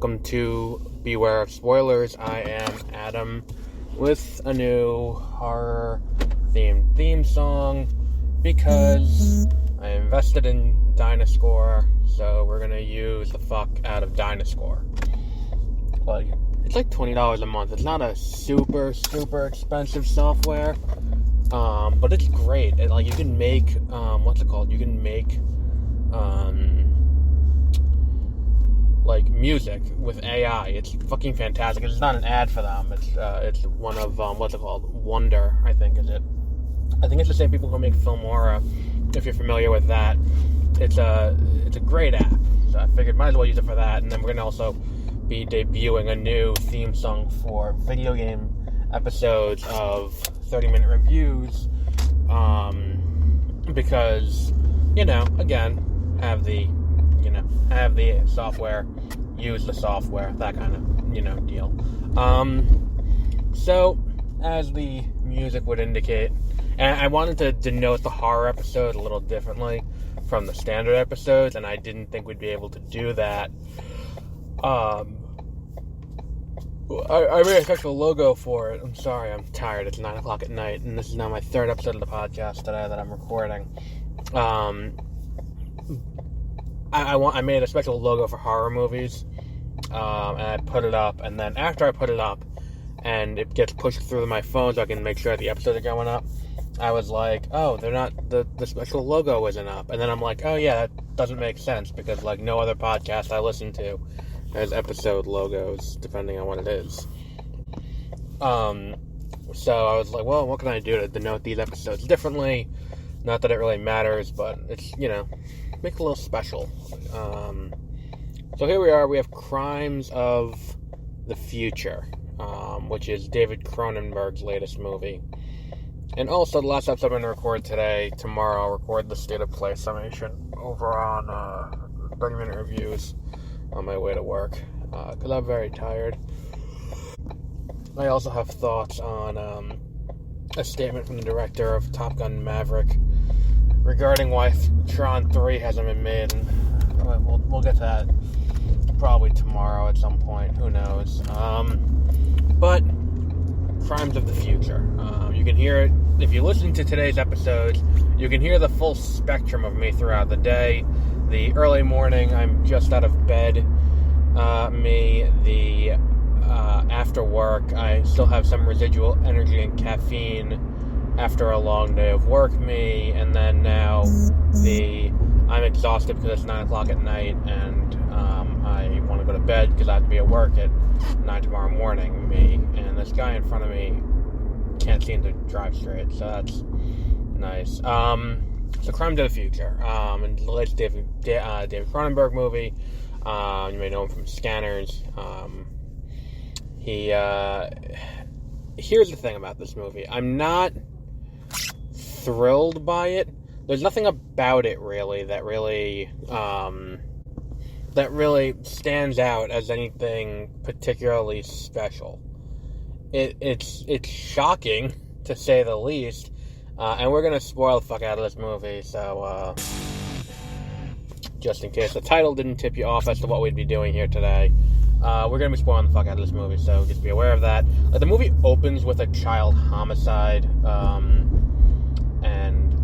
welcome to Beware of Spoilers. I am Adam with a new horror-themed theme song because I invested in Dynascore, so we're gonna use the fuck out of Dynascore. Like, it's like $20 a month. It's not a super expensive software, but it's great. You can make, You can make, music with AI. It's fucking fantastic. It's not an ad for them. It's one of, Wonder, I think, is it? I think it's the same people who make Filmora, if you're familiar with that. It's a great app. So I figured might as well use it for that, and then we're going to also be debuting a new theme song for video game episodes of 30-minute reviews, because, again, have the software, use the software, that kind of, deal. So, as the music would indicate, and I wanted to denote the horror episode a little differently from the standard episodes, and I didn't think we'd be able to do that. I made a special logo for it. I'm sorry, I'm tired. It's 9 o'clock at night, and this is now my third episode of the podcast today that I'm recording. I made a special logo for horror movies, and I put it up, and then after I put it up, and it gets pushed through my phone so I can make sure the episodes are going up, I was like, oh, they're not, the special logo isn't up, and then I'm like, oh yeah, that doesn't make sense, because no other podcast I listen to has episode logos, depending on what it is. So I was like, well, what can I do to denote these episodes differently? Not that it really matters, but it's, make it a little special. So here we are, we have Crimes of the Future, which is David Cronenberg's latest movie. And also, the last episode I'm going to record today, tomorrow I'll record the State of Play summation over on 30-minute reviews on my way to work, because I'm very tired. I also have thoughts on a statement from the director of Top Gun Maverick regarding why Tron 3 hasn't been made, and we'll get to that probably tomorrow at some point, who knows. But Crimes of the Future. You can hear it, if you listen to today's episodes, you can hear the full spectrum of me throughout the day. The early morning, I'm just out of bed, after work, I still have some residual energy and caffeine after a long day of work, and then now I'm exhausted because it's 9 o'clock at night, and I want to go to bed because I have to be at work at 9 tomorrow morning, and this guy in front of me can't seem to drive straight, so that's nice. So Crimes of the Future, and the latest David Cronenberg movie. You may know him from Scanners. Here's the thing about this movie. I'm not thrilled by it. There's nothing about it really that really stands out as anything particularly special. It's shocking, to say the least. And we're going to spoil the fuck out of this movie, so, just in case the title didn't tip you off as to what we'd be doing here today, we're going to be spoiling the fuck out of this movie, so just be aware of that. The movie opens with a child homicide, and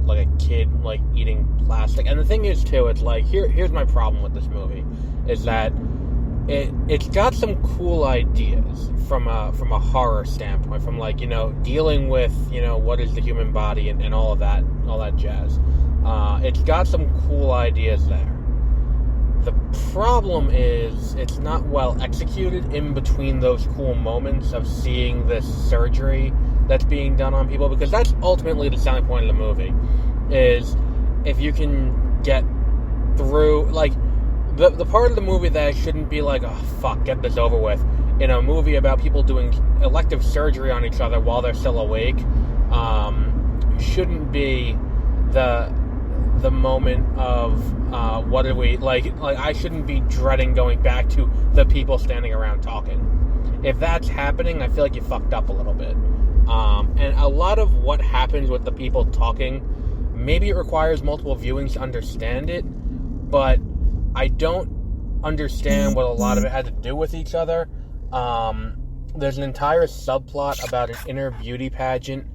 a kid, eating plastic. And the thing is, too, it's here's my problem with this movie, is that it's got some cool ideas from a horror standpoint, from dealing with what is the human body and all that jazz. It's got some cool ideas there. The problem is it's not well executed in between those cool moments of seeing this surgery that's being done on people, because that's ultimately the selling point of the movie, is if you can get through the part of the movie that shouldn't be oh fuck, get this over with, in a movie about people doing elective surgery on each other while they're still awake, shouldn't be the moment of what do we I shouldn't be dreading going back to the people standing around talking. If that's happening, I feel like you fucked up a little bit. And a lot of what happens with the people talking, maybe it requires multiple viewings to understand it, but I don't understand what a lot of it had to do with each other. There's an entire subplot about an inner beauty pageant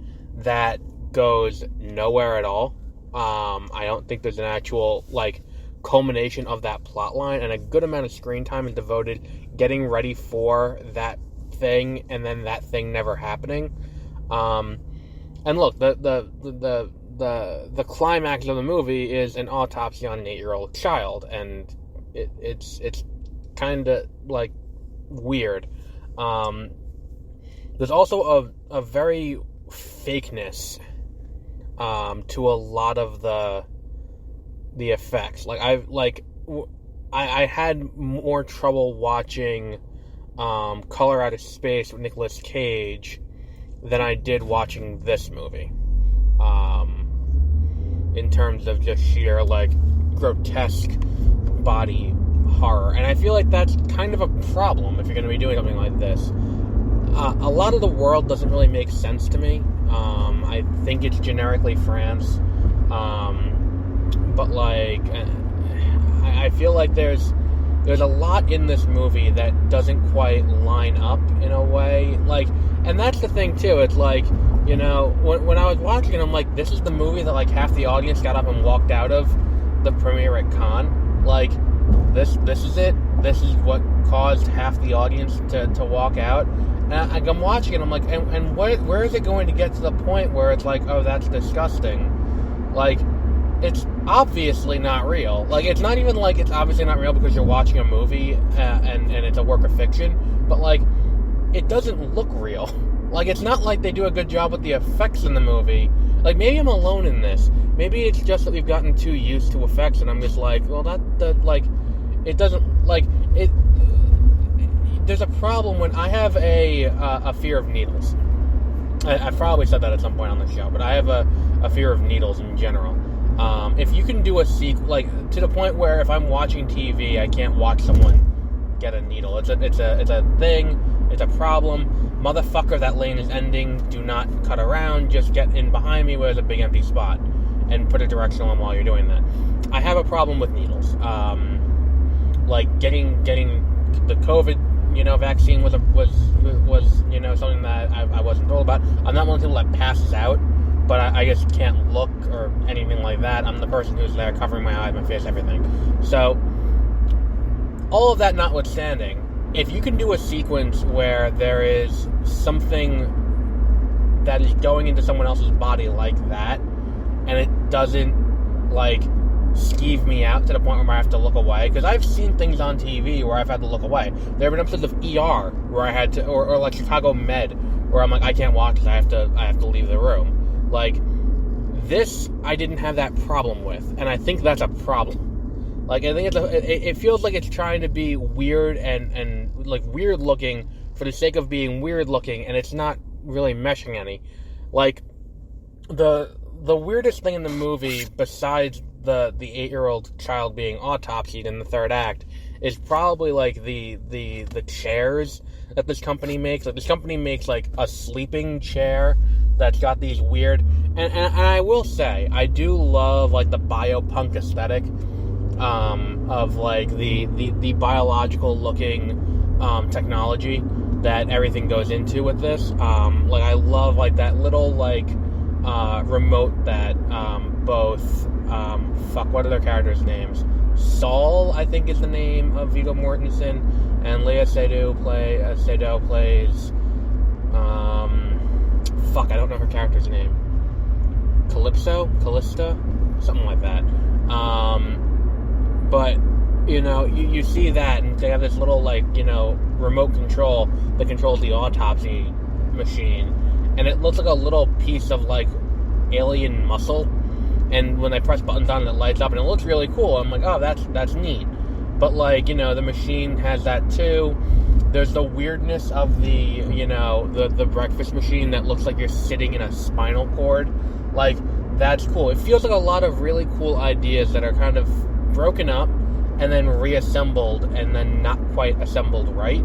that goes nowhere at all. I don't think there's an actual, like, culmination of that plot line, and a good amount of screen time is devoted getting ready for that thing, and then that thing never happening. And look, the climax of the movie is an autopsy on an 8-year-old child, and it's kind of, like, weird. There's also a very fakeness to a lot of the effects. I had more trouble watching Color Out of Space with Nicolas Cage than I did watching this movie. In terms of just sheer, like, grotesque body horror. And I feel like that's kind of a problem if you're going to be doing something like this. A lot of the world doesn't really make sense to me. I think it's generically France. But, like, I feel like there's a lot in this movie that doesn't quite line up in a way. Like, and that's the thing, too. It's like, you know, when I was watching it, I'm like, this is the movie that, like, half the audience got up and walked out of the premiere at Cannes. Like, this is it. This is what caused half the audience to walk out. And I'm watching it, I'm like, and where is it going to get to the point where it's like, oh, that's disgusting? Like, it's obviously not real. Like, it's not even like it's obviously not real because you're watching a movie and it's a work of fiction, but, like, it doesn't look real. Like, it's not like they do a good job with the effects in the movie. Like, maybe I'm alone in this. Maybe it's just that we've gotten too used to effects, and I'm just like, well, like, it doesn't, like, it... There's a problem when I have a fear of needles. I've probably said that at some point on the show, but I have a fear of needles in general. If you can do a sequel, like, to the point where if I'm watching TV, I can't watch someone get a needle. It's a thing. It's a problem. Motherfucker, that lane is ending. Do not cut around. Just get in behind me where there's a big empty spot and put a directional on while you're doing that. I have a problem with needles. Like, getting the COVID, you know, vaccine was you know, something that I wasn't told about. I'm not one of the people that passes out, but I just can't look or anything like that. I'm the person who's there covering my eyes, my face, everything. So, all of that notwithstanding, if you can do a sequence where there is something that is going into someone else's body like that, and it doesn't, like, skeeve me out to the point where I have to look away, because I've seen things on TV where I've had to look away. There have been episodes of ER where I had to, or like Chicago Med, where I'm like, I can't watch this, I have to leave the room. Like, this, I didn't have that problem with, and I think that's a problem. Like, I think it feels like it's trying to be weird and like weird looking for the sake of being weird looking, and it's not really meshing any. Like, the weirdest thing in the movie, besides the 8-year-old child being autopsied in the third act, is probably, like, the chairs that this company makes. Like, this company makes, like, a sleeping chair that's got these weird... And I will say, I do love, like, the biopunk aesthetic of, like, the biological-looking technology that everything goes into with this. Like, I love, like, that little, like, remote that both... what are their characters' names? Saul, I think, is the name of Viggo Mortensen, and Léa Seydoux plays... I don't know her character's name. Callista? Something like that. But, you know, you see that, and they have this little, like, you know, remote control that controls the autopsy machine, and it looks like a little piece of, like, alien muscle, and when I press buttons on it, it lights up, and it looks really cool. I'm like, oh, that's neat. But, like, you know, the machine has that, too. There's the weirdness of the, you know, the breakfast machine that looks like you're sitting in a spinal cord. Like, that's cool. It feels like a lot of really cool ideas that are kind of broken up and then reassembled and then not quite assembled right.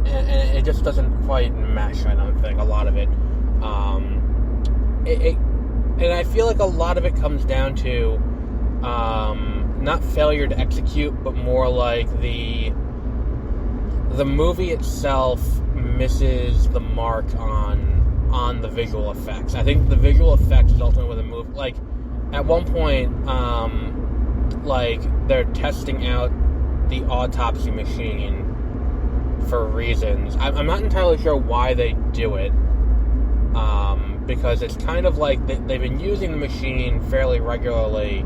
And it just doesn't quite mesh, I don't think, a lot of it. And I feel like a lot of it comes down to not failure to execute, but more like the movie itself misses the mark on the visual effects. I think the visual effects is ultimately where the movie, like, at one point, like, they're testing out the autopsy machine for reasons. I'm not entirely sure why they do it, because it's kind of like they've been using the machine fairly regularly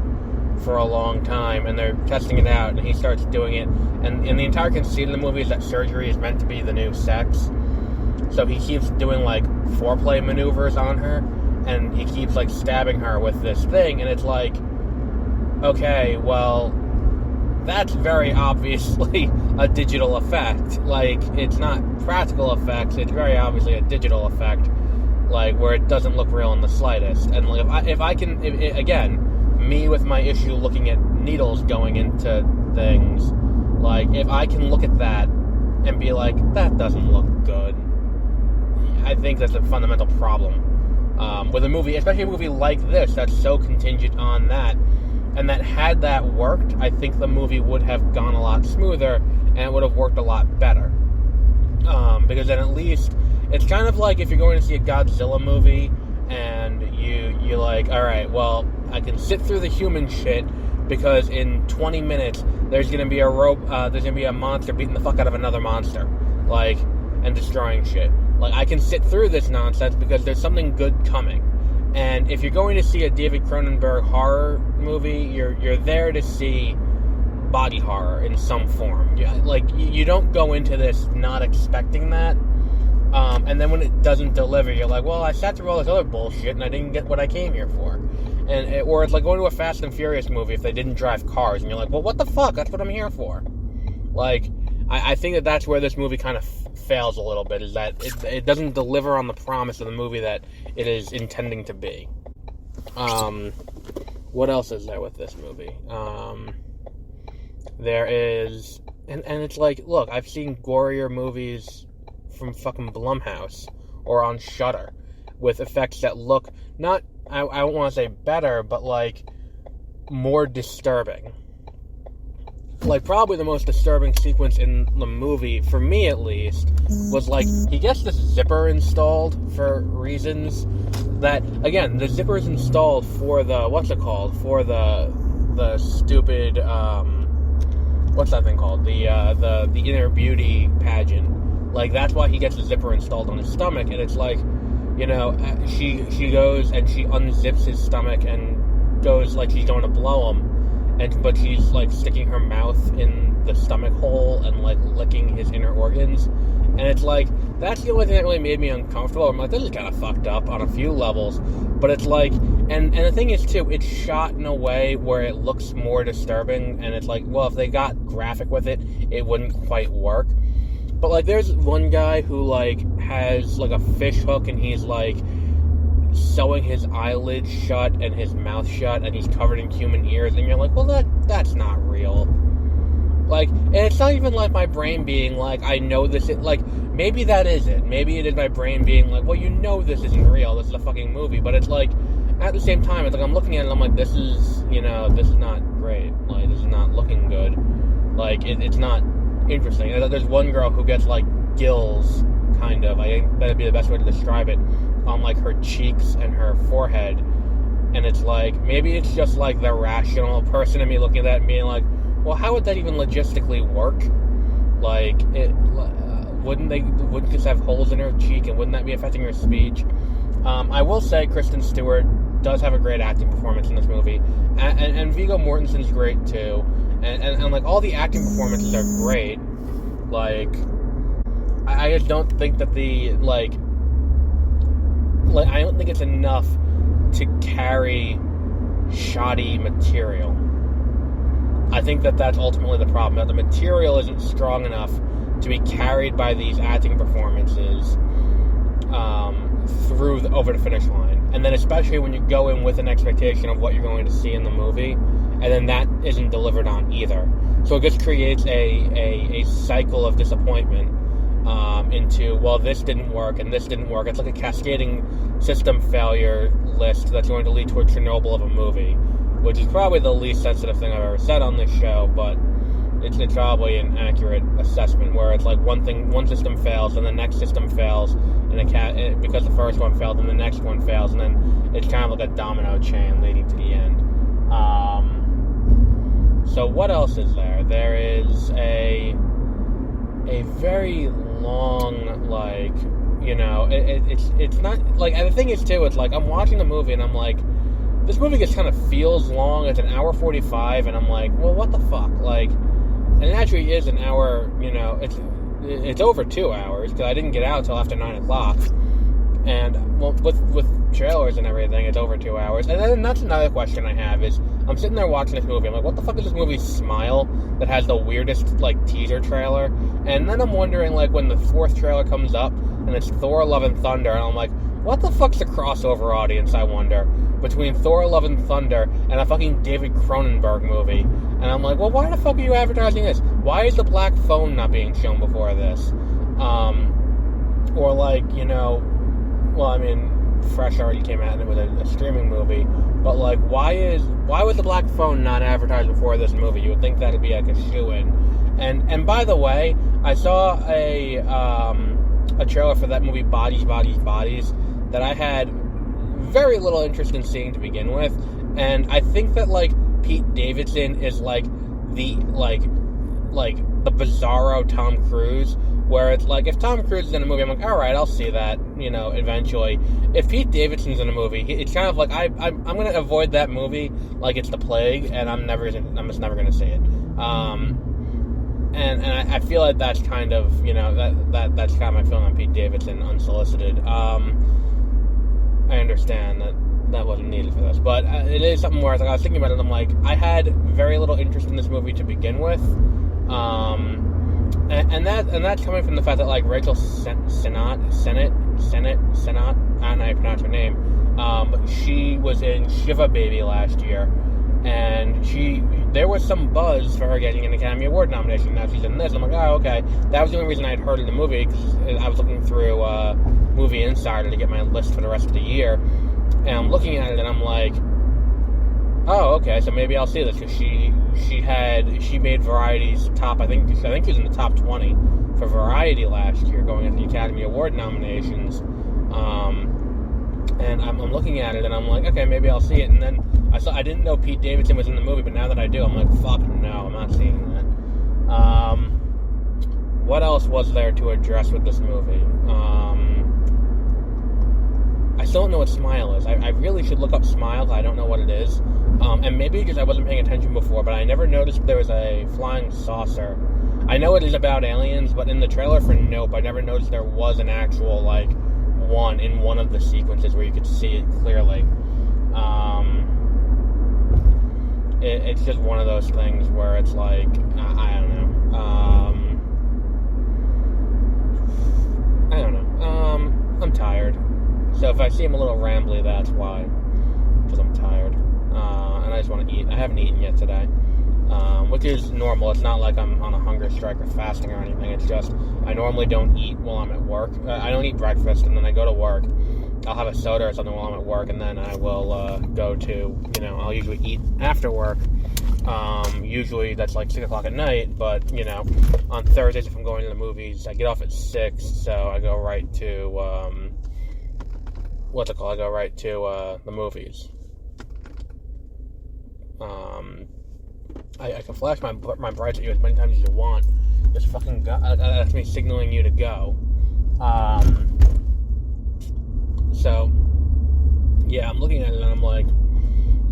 for a long time, and they're testing it out, and he starts doing it, and the entire conceit of the movie is that surgery is meant to be the new sex, so he keeps doing, like, foreplay maneuvers on her, and he keeps, like, stabbing her with this thing, and it's like, okay, well, that's very obviously a digital effect. Like, it's not practical effects, it's very obviously a digital effect, like, where it doesn't look real in the slightest. And, like, if again, me with my issue looking at needles going into things, like, if I can look at that and be like, that doesn't look good, I think that's a fundamental problem with a movie, especially a movie like this that's so contingent on that. And that had that worked, I think the movie would have gone a lot smoother, and it would have worked a lot better. Because then at least, it's kind of like if you're going to see a Godzilla movie, and you're like, alright, well, I can sit through the human shit, because in 20 minutes, there's gonna be a monster beating the fuck out of another monster, like, and destroying shit. Like, I can sit through this nonsense because there's something good coming. And if you're going to see a David Cronenberg horror movie, you're there to see body horror in some form. You don't go into this not expecting that, and then when it doesn't deliver, you're like, well, I sat through all this other bullshit, and I didn't get what I came here for. Or it's like going to a Fast and Furious movie if they didn't drive cars, and you're like, well, what the fuck? That's what I'm here for. Like, I think that's where this movie kind of fails a little bit, is that it doesn't deliver on the promise of the movie that it is intending to be. What else is there with this movie? There is, and it's like, look, I've seen gorier movies from fucking Blumhouse or on Shudder with effects that look not, I don't want to say better, but like more disturbing. Like, probably the most disturbing sequence in the movie, for me at least, was like, he gets this zipper installed for reasons that, again, the zipper is installed for the, for the stupid, what's that thing called? The inner beauty pageant. Like, that's why he gets the zipper installed on his stomach, and it's like, you know, she goes and she unzips his stomach and goes like she's going to blow him. But she's, like, sticking her mouth in the stomach hole and, like, licking his inner organs. And it's like, that's the only thing that really made me uncomfortable. I'm like, this is kind of fucked up on a few levels. But it's like, and the thing is, too, it's shot in a way where it looks more disturbing. And it's like, well, if they got graphic with it, it wouldn't quite work. But, like, there's one guy who, like, has, like, a fish hook, and he's, like, sewing his eyelids shut and his mouth shut, and he's covered in human ears, and you're like, well, that's not real. Like, and it's not even like my brain being like, I know this is, like, maybe that is it. Maybe it is my brain being like, well, you know this isn't real, this is a fucking movie, but it's like, at the same time, it's like, I'm looking at it and I'm like, this is not great. Like, this is not looking good. Like, it's not interesting. There's one girl who gets, like, gills, kind of, I think that'd be the best way to describe it, on, like, her cheeks and her forehead, and it's like, maybe it's just, like, the rational person in me looking at that and being like, well, how would that even logistically work? Like, wouldn't just have holes in her cheek, and wouldn't that be affecting her speech? I will say Kristen Stewart does have a great acting performance in this movie, and Viggo Mortensen's great, too, and like, all the acting performances are great. Like, I just don't think that I don't think it's enough to carry shoddy material. I think that that's ultimately the problem, that the material isn't strong enough to be carried by these acting performances over the finish line. And then especially when you go in with an expectation of what you're going to see in the movie, and then that isn't delivered on either. So it just creates a cycle of disappointment into, well, this didn't work, and this didn't work. It's like a cascading system failure list that's going to lead to a Chernobyl of a movie, which is probably the least sensitive thing I've ever said on this show, but it's probably an accurate assessment where it's like one system fails, and the next system fails, and because the first one failed, and the next one fails, and then it's kind of like a domino chain leading to the end. So what else is there? There is a very long, like, you know, it's not, like, and the thing is, too, it's like, I'm watching the movie, and I'm like, this movie just kind of feels long. It's an hour 45, and I'm like, well, what the fuck? Like, and it actually is an hour, you know, it's over 2 hours, because I didn't get out until after 9 o'clock, and, well, with trailers and everything, it's over 2 hours, and then that's another question I have, is, I'm sitting there watching this movie, I'm like, what the fuck is this movie Smile, that has the weirdest, like, teaser trailer, and then I'm wondering, like, when the fourth trailer comes up, and it's Thor Love and Thunder, and I'm like, what the fuck's the crossover audience, I wonder, between Thor Love and Thunder and a fucking David Cronenberg movie? And I'm like, well, why the fuck are you advertising this? Why is the black phone not being shown before this? Or like, you know, well, I mean, Fresh already came out and it was a streaming movie, but like, why was the black phone not advertised before this movie? You would think that'd be like a shoo-in. And by the way, I saw a trailer for that movie Bodies, Bodies, Bodies that I had very little interest in seeing to begin with, and I think that, like, Pete Davidson is like the bizarro Tom Cruise, where it's like, if Tom Cruise is in a movie, I'm like, alright, I'll see that, you know, eventually. If Pete Davidson's in a movie, it's kind of like, I'm going to avoid that movie like it's the plague, and I'm just never going to see it. And I feel like that's kind of, you know, that's kind of my feeling on Pete Davidson, unsolicited. I understand that wasn't needed for this, but it is something where I was thinking about it, and I'm like, I had very little interest in this movie to begin with, and that's coming from the fact that, like, Rachel Sennott, I don't know how you pronounce her name, she was in Shiva Baby last year, and there was some buzz for her getting an Academy Award nomination. Now she's in this. I'm like, oh, okay. That was the only reason I had heard of the movie, because I was looking through Movie Insider to get my list for the rest of the year, and I'm looking at it, and I'm like, oh, okay, so maybe I'll see this, because she made Variety's top, I think she was in the top 20 for Variety last year, going into the Academy Award nominations, and I'm looking at it, and I'm like, okay, maybe I'll see it, and then I didn't know Pete Davidson was in the movie, but now that I do, I'm like, fuck no, I'm not seeing that. What else was there to address with this movie? I still don't know what Smile is. I really should look up Smile, I don't know what it is. And maybe because I wasn't paying attention before, but I never noticed there was a flying saucer. I know it is about aliens, but in the trailer for Nope, I never noticed there was an actual, like, one in one of the sequences where you could see it clearly. It's just one of those things where it's like, I don't know. I don't know. I'm tired. So if I seem a little rambly, that's why. Because I'm tired. And I just want to eat. I haven't eaten yet today. Which is normal. It's not like I'm on a hunger strike or fasting or anything. It's just, I normally don't eat while I'm at work. I don't eat breakfast, and then I go to work. I'll have a soda or something while I'm at work, and then I will go to, you know, I'll usually eat after work. Usually that's like 6 o'clock at night, but, you know, on Thursdays if I'm going to the movies, I get off at 6, so I go right to, I go right to the movies. I can flash my brights at you as many times as you want. Just fucking go. That's me signaling you to go. So, yeah, I'm looking at it and I'm like,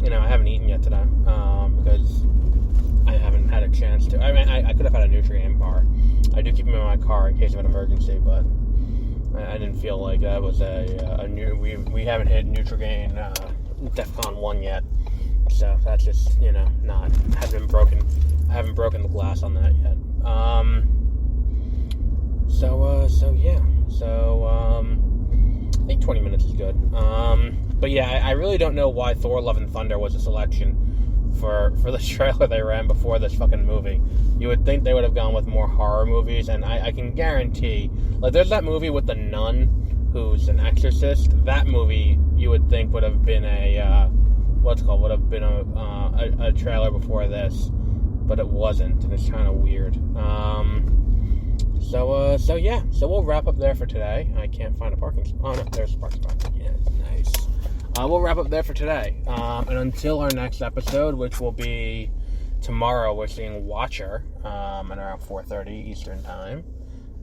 you know, I haven't eaten yet today, because I haven't had a chance to. I mean, I could have had a nutrient bar. I do keep them in my car in case of an emergency, but I didn't feel like that was a new. We haven't hit Nutrigrain DEFCON 1 yet, so that's just, you know, hasn't broken. I haven't broken the glass on that yet. I think 20 minutes is good. But yeah, I really don't know why Thor Love and Thunder was a selection for the trailer they ran before this fucking movie. You would think they would have gone with more horror movies, and I can guarantee, like, there's that movie with the nun who's an exorcist. That movie, you would think, would have been a would have been a trailer before this, but it wasn't, and it's kind of weird. So we'll wrap up there for today. I can't find a parking spot. Oh no, there's a parking spot. Yeah, nice. We'll wrap up there for today. And until our next episode, which will be tomorrow, we're seeing Watcher at around 4:30 Eastern Time.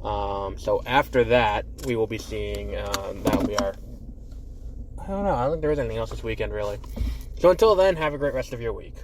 So after that, we will be seeing, that'll be our, I don't know, I don't think there is anything else this weekend, really. So until then, have a great rest of your week.